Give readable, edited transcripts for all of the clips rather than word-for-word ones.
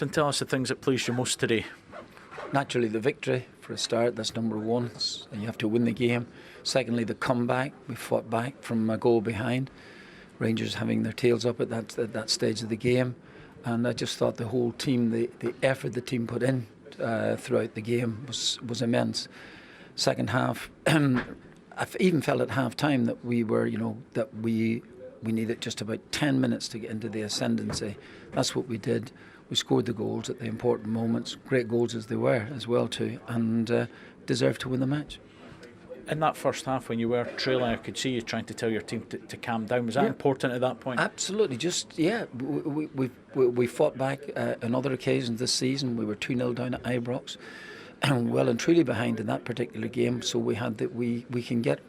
And tell us the things that pleased you most today. Naturally, the victory for a start. That's number one. You have to win the game. Secondly, the comeback. We fought back from a goal behind. Rangers having their tails up at that stage of the game, and I just thought the whole team, the effort the team put in throughout the game was immense. Second half, I even felt at half time that we were, that we needed just about 10 minutes to get into the ascendancy. That's what we did. We scored the goals at the important moments, great goals as they were as well too, and deserved to win the match. In that first half, when you were trailing, I could see you trying to tell your team to calm down. Was that important at that point? Absolutely. We fought back on other occasions this season. We were 2-0 down at Ibrox, and well and truly behind in that particular game. So we had that we can get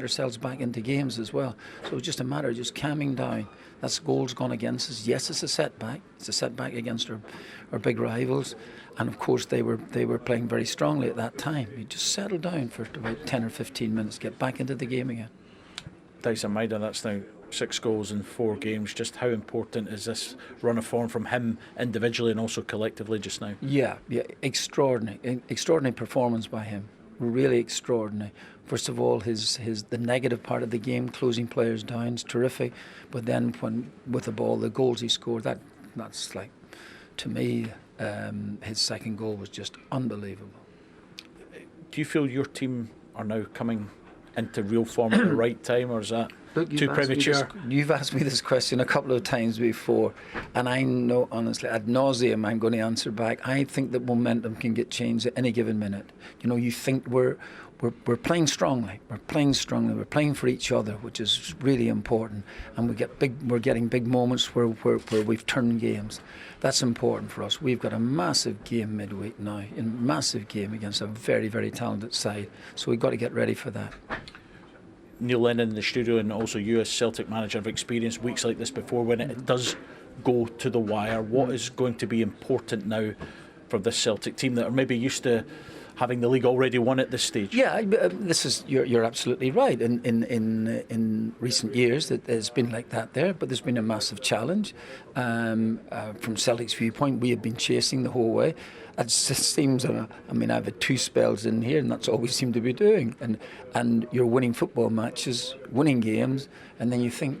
ourselves back into games as well. So it's just a matter of just calming down. That's goals gone against us. Yes, it's a setback. It's a setback against our big rivals, and of course they were playing very strongly at that time. You just settle down for about 10 or 15 minutes, get back into the game again. Dyson Maida, that's now 6 goals in 4 games. Just how important is this run of form from him individually and also collectively just now? Yeah, extraordinary performance by him. Really extraordinary. First of all, the negative part of the game, closing players down, is terrific. But then when with the ball, the goals he scored, that's like, to me, his second goal was just unbelievable. Do you feel your team are now coming into real form at the right time, or is that too premature? You've asked me this question a couple of times before, and I know honestly ad nauseum I'm going to answer back. I think that momentum can get changed at any given minute. You think we're playing strongly. We're playing for each other, which is really important. And we're getting big moments where we've turned games. That's important for us. We've got a massive game midweek now, a massive game against a very, very talented side. So we've got to get ready for that. Neil Lennon in the studio, and also you as Celtic manager, have experienced weeks like this before when it does go to the wire. What is going to be important now for this Celtic team that are maybe used to having the league already won at this stage? Yeah, you're absolutely right. In recent years, it's been like that there, but there's been a massive challenge. From Celtic's viewpoint, we have been chasing the whole way. It just seems, I've had 2 spells in here, and that's all we seem to be doing. And you're winning football matches, winning games, and then you think,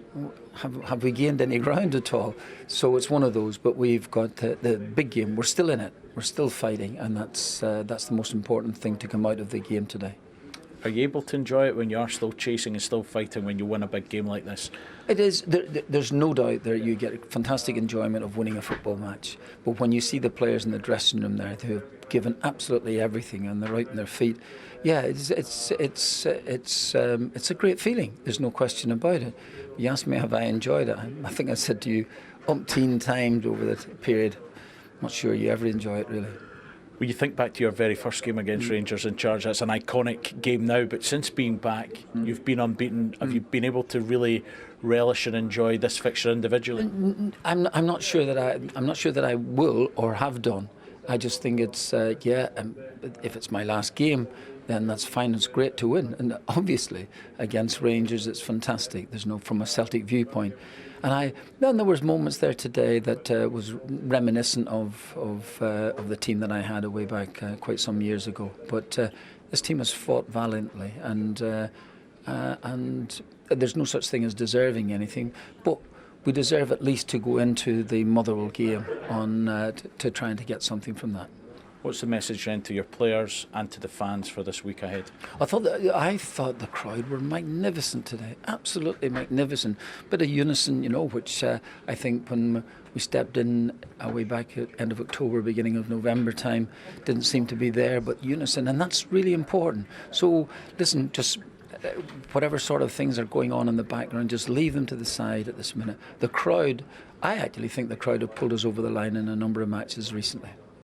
have we gained any ground at all? So it's one of those. But we've got the big game. We're still in it. We're still fighting, and that's the most important thing to come out of the game today. Are you able to enjoy it when you are still chasing and still fighting when you win a big game like this? It is. There's no doubt there you get fantastic enjoyment of winning a football match. But when you see the players in the dressing room there who have given absolutely everything and they're out on their feet, yeah, it's a great feeling. There's no question about it. You asked me have I enjoyed it. I think I said to you umpteen times over the period. I'm not sure you ever enjoy it really. When you think back to your very first game against Rangers in charge, that's an iconic game now, but since being back, you've been unbeaten. Have you been able to really relish and enjoy this fixture individually? I'm not sure that I will or have done. I just think it's if it's my last game, then that's fine. It's great to win, and obviously against Rangers, it's fantastic. There's no, from a Celtic viewpoint. And then there was moments there today that was reminiscent of the team that I had way back quite some years ago. But this team has fought valiantly, and there's no such thing as deserving anything. But we deserve at least to go into the Motherwell game on to trying to get something from that. What's the message then to your players and to the fans for this week ahead? I thought the crowd were magnificent today, absolutely magnificent. Bit of unison, which I think when we stepped in way back at end of October, beginning of November time, didn't seem to be there, but unison, and that's really important. So listen, just whatever sort of things are going on in the background, just leave them to the side at this minute. The crowd, I actually think the crowd have pulled us over the line in a number of matches recently.